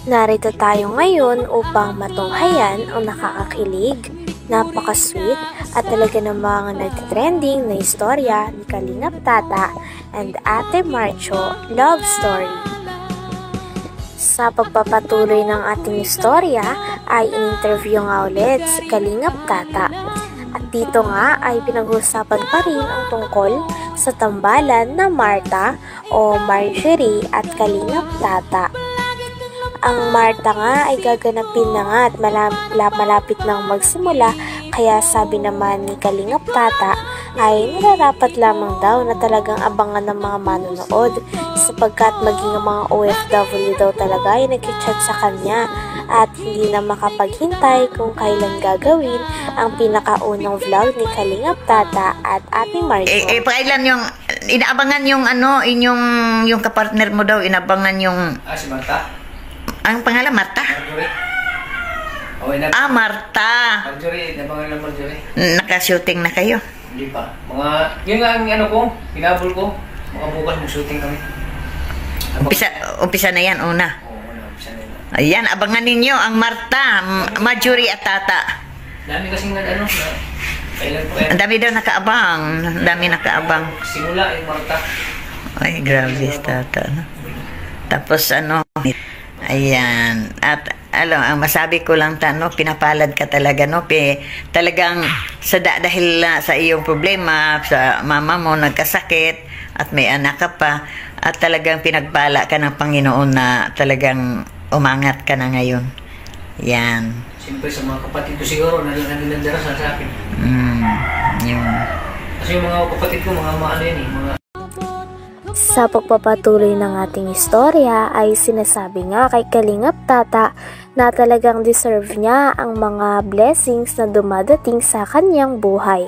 Narito tayo ngayon upang matunghayan ang nakakakilig, napaka-sweet at talaga namang nagtitrending na istorya ni Kalingap Tata and Ate Marcho love story. Sa pagpapatuloy ng ating istorya ay in-interview nga ulit si Kalingap Tata. At dito nga ay pinag-usapan pa rin ang tungkol sa tambalan na Martha o Marjorie at Kalingap Tata. Ang Martha nga ay gaganapin na nga at malapit nang magsimula, kaya sabi naman ni Kalingap Tata ay nararapat lamang daw na talagang abangan ng mga manonood sapagkat maging ang mga OFW daw talaga ay nag-chat sa kanya at hindi na makapaghintay kung kailan gagawin ang pinakaunang vlog ni Kalingap Tata at Ate Marjo. Kailan yung inaabangan yung yung kapartner mo daw, inabangan yung si Martha? Ang pangalan Martha? Marjorie. Martha. Marjorie, inabangan ng Marjorie. Naka-shooting na kayo? Hindi pa. Yun nga ang ko, pinabol ko. Mga bukas mag-shooting kami. Umpisa na yan, una. Oo, umpisa na yan. Ayan, abangan ninyo ang Martha, Marjorie at Tata. Dami kasing kailan po yan. Ang dami daw nakaabang. Ang dami nakaabang. Simula yung Martha. Ay, grabe si Tata. No? Tapos ayan. At ang masabi ko lang pinapalad ka talaga, no? Talagang dahil sa iyong problema, sa mama mo nagkasakit at may anak ka pa, at talagang pinagpala ka ng Panginoon na talagang umangat ka na ngayon. Yan. Siyempre sa mga kapatid ko siguro, nagdarasal sa akin. Yun. Kasi yung mga kapatid ko, mga Sa pagpapatuloy ng ating istorya ay sinasabi nga kay Kalingap Tata na talagang deserve niya ang mga blessings na dumadating sa kanyang buhay.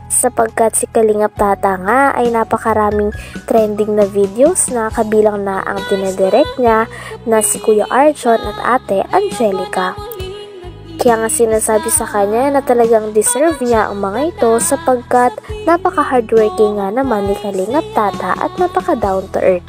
Sapagkat si Kalingap Tata nga ay napakaraming trending na videos na kabilang na ang dinadirect niya na si Kuya Arjon at Ate Angelica. Kaya nga sinasabi sa kanya na talagang deserve niya ang mga ito sapagkat napaka-hardworking nga naman ni Kalingap Tata at napaka-down to earth.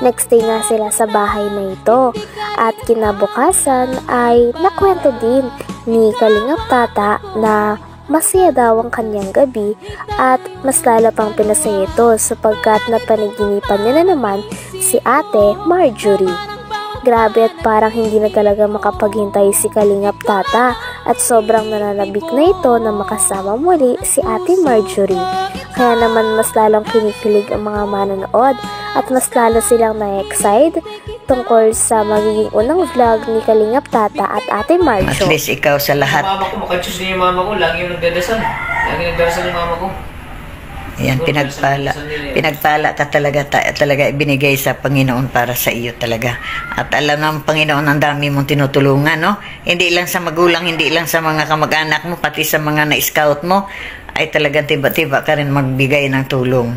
Next day nga sila sa bahay na ito at kinabukasan ay nakwento din ni Kalingap Tata na masaya daw ang kanyang gabi at mas lalo pang pinasaya ito sapagkat napanaginipan niya na naman si Ate Marjorie. Grabe at parang hindi na talaga makapaghintay si Kalingap Tata at sobrang nananabik na ito na makasama muli si Ate Marjorie. Kaya naman mas lalong kinikilig ang mga manonood at mas lalo silang na-excite tungkol sa magiging unang vlog ni Kalingap Tata at Ate Marjo. At least ikaw sa lahat. Mama ko, makachus niya yung mama ko, lagi yung nagdadasal. Lagi nagdadasal yung mama ko. Ayan, pinagpala ka talaga ibinigay sa Panginoon para sa iyo talaga. At alam ng Panginoon ang dami mong tinutulungan, no? Hindi lang sa magulang, hindi lang sa mga kamag-anak mo, pati sa mga na-scout mo, ay talagang tiba-tiba ka rin magbigay ng tulong.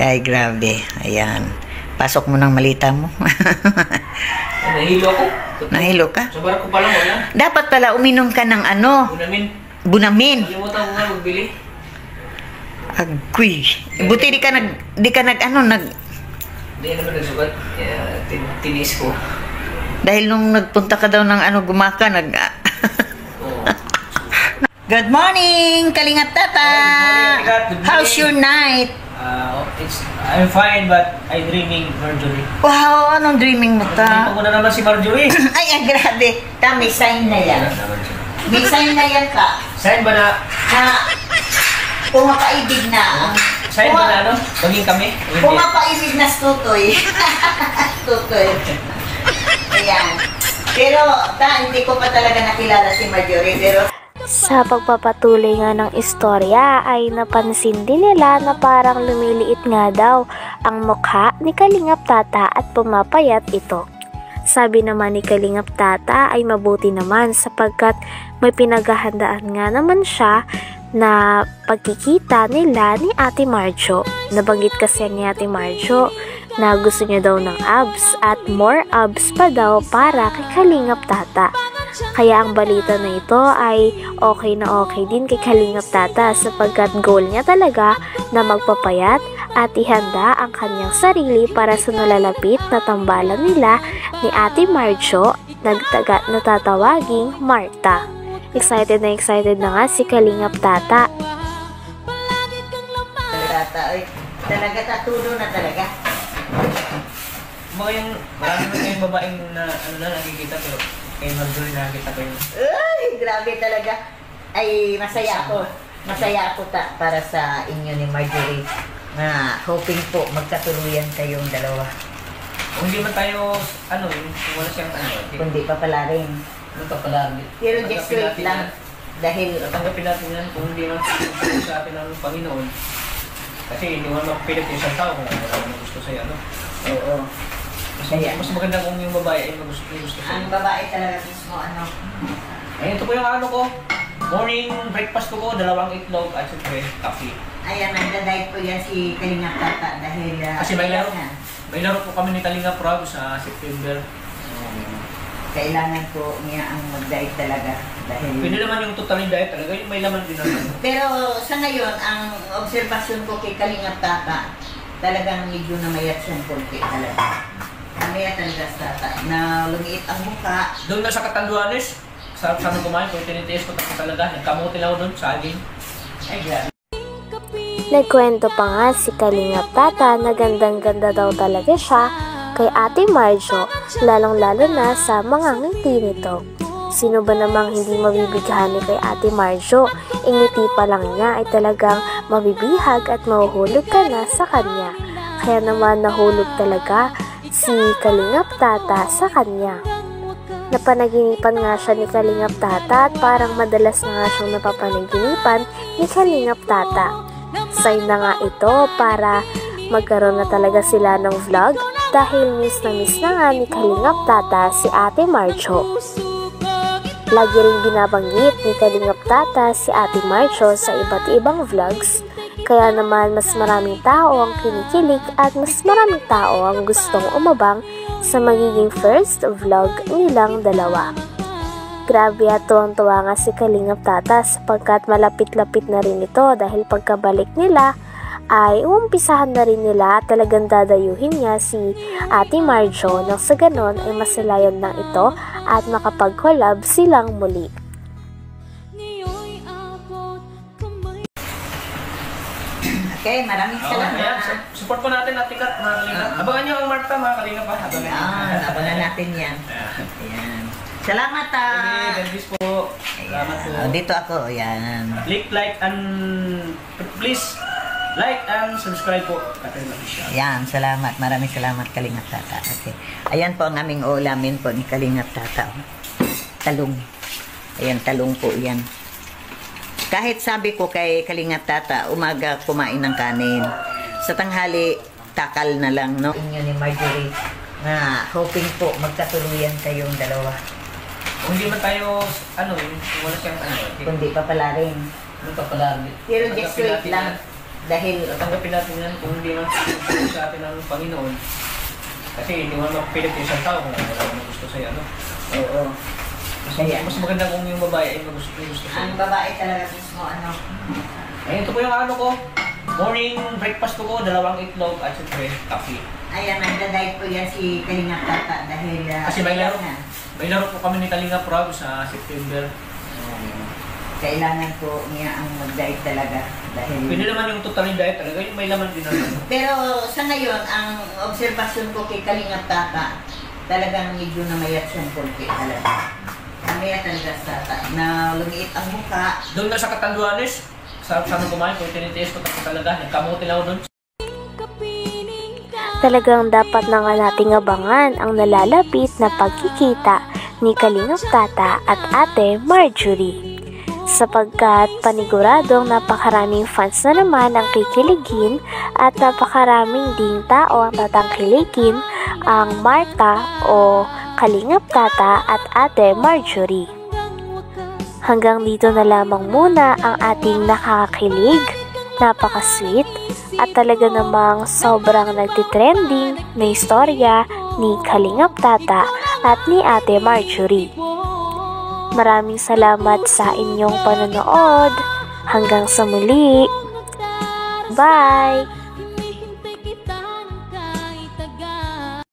Ay, grabe. Ayan. Pasok mo ng malita mo. Nahilo ako. Nahilo ka? Sa barako pa lang, wala. Dapat pala uminom ka ng Bunamin. Kalimutan ko nga magbili. Agoy. Buti di ka nag Hindi naman nagsugat. Tinis ko. Dahil nung nagpunta ka daw ng gumaka, Good morning, Kalingap Tata! How's your night? I'm fine, but I'm dreaming Marjorie. Wow, anong dreaming mo ta? Dreaming ko na naman si Marjorie. Ay, grabe. May sign na yan. May sign na yan ka. Sign ba na? Pumapaibig na. Sign ba na maging kami? Pumapaibig na tutoy. Tutoy. Ayan. Pero, hindi ko pa talaga nakilala si Marjorie. Pero sa pagpapatuloy nga ng istorya ay napansin din nila na parang lumiliit nga daw ang mukha ni Kalingap Tata at pumapayat ito. Sabi naman ni Kalingap Tata ay mabuti naman sapagkat may pinaghahandaan nga naman siya na pagkikita nila ni Ate Marjo. Nabanggit kasi ni Ate Marjo na gusto niya daw ng abs at more abs pa daw para kay Kalingap Tata. Kaya ang balita na ito ay okay na okay din kay Kalingap Tata sapagkat goal niya talaga na magpapayat at ihanda ang kanyang sarili para sa nalalapit na tambalan nila ni Ate Marjo na natatawaging Marta. Excited na nga si Kalingap Tata. Tata, oy. Talaga tatulo na talaga. Mga yung, marami na kayong babaeng na, nakikita pero kayo Marjorie nakikita ko yun. Ay, grabe talaga. Ay, masaya ako para sa inyo ni Marjorie na hoping po magkatuluyan kayong dalawa. Kung hindi man tayo, yung wala siyang Kundi pa pala rin. Pero just wait lang. Dahil tanggapin natin yan kung hindi man sa atin ng Panginoon. Kasi hindi mo mapilit yung isang tao kung wala mo gusto sa'yo, Oo. Mas maganda kung yung babae ay gusto sa'yo. Ang babae talaga mismo, Ayun, ito po yung ko. Morning breakfast ko, 2 itlog at siyempre, coffee. Ayan, nagda-diet po yan si Kalingap Tata dahil... Kasi may laro po kami ni Kalingap Rob sa September. Kailangan po niya ang mag-diet talaga dahil... Pwede naman yung totally diet talaga, yung may laman din naman. Pero sa ngayon, ang obserbasyon ko kay Kalingap Tata, talagang medyo namayat siyang konti talaga. Namayat talaga sa Tata, na lumiit ang mukha. Doon na sa Katanduanes, sarap sana kumain, kung tinitiis ko talaga, nagkamuti lang ako doon, saging. Ay, grabe. Nagkwento pa nga si Kalingap Tata na gandang-ganda daw talaga siya kay Ate Marjo, lalong-lalo na sa mga ngiti nito. Sino ba namang hindi mabibighani kay Ate Marjo? Ingiti pa lang niya ay talagang mabibihag at mahuhulog ka na sa kanya. Kaya naman nahulog talaga si Kalingap Tata sa kanya. Napanaginipan nga siya ni Kalingap Tata at parang madalas na nga siyang napapanaginipan ni Kalingap Tata. Sign na nga ito para magkaroon na talaga sila ng vlog dahil miss na nga ni Kalingap Tata si Ate Marjo. Lagi rin binabanggit ni Kalingap Tata si Ate Marjo sa iba't ibang vlogs, kaya naman mas maraming tao ang kinikilig at mas maraming tao ang gustong umabang sa magiging first vlog nilang dalawa. Grabe at tuwang-tuwa nga si Kalingap Tata sapagkat malapit-lapit na rin ito dahil pagkabalik nila ay umpisahan na rin nila at talagang dadayuhin niya si Ate Marjo nang sa ganon ay masalayan lang ito at makapag-collab silang muli. Okay, maraming salamat. Support po natin at tikat, mga Kalingap. Abangan niyo ang Marta, mga Kalingap. Abangan natin yan. Ayan. Salamat Benvis po. Salamat po. Dito ako, yan. Please like and subscribe po. Yan, salamat. Maraming salamat, Kalingap Tata. Okay. Ayan po ang aming ulamin po ni Kalingap Tata. Talong. Ayan, talong po yan. Kahit sabi ko kay Kalingap Tata, umaga kumain ng kanin. Sa tanghali, takal na lang, no? Inyo ni Marjorie na hoping po magkatuluyan kayong dalawa. Kung hindi man tayo, wala siyang Kundi pa pala rin. Pero just wait lang. Dahil tanggapin natin yan kung hindi man sa atin ng Panginoon. Kasi hindi mo mapilit yung isang tao kung wala mo gusto sa'yo, Oo. Mas maganda kung yung babae ay gusto sa'yo. Ang babae talaga mismo, Ayun, ito po yung ko. Morning breakfast ko, 2 itlog at siyempre, coffee. Ayan, nagda-diet po yan si Kalingap Tata dahil... Kasi may laro po kami ni Kalingap Rob sa September. Kailangan po niya ang mag-diet talaga dahil... Pwede naman yung totally diet talaga, yung may laman din naman. Pero sa ngayon, ang obserbasyon ko kay Kalingap Tata, talagang medyo namayat siyang konti talaga. Namayat talaga sa Tata, na lumiit ang mukha. Doon na sa Katanduanes, sarap sana kumain, kung tinitiis ko talaga, nagkamuti lang ako doon. Talagang dapat na nga nating abangan ang nalalapit na pagkikita ni Kalingap Tata at Ate Marjorie. Sapagkat paniguradong napakaraming fans na naman ang kikiligin at napakaraming ding tao ang tatangkilikin ang Marta o Kalingap Tata at Ate Marjorie. Hanggang dito na lamang muna ang ating nakakakilig, napaka-sweet at talaga namang sobrang nagtitrending na istorya ni Kalingap Tata at ni Ate Marjorie. Maraming salamat sa inyong panonood. Hanggang sa muli. Bye!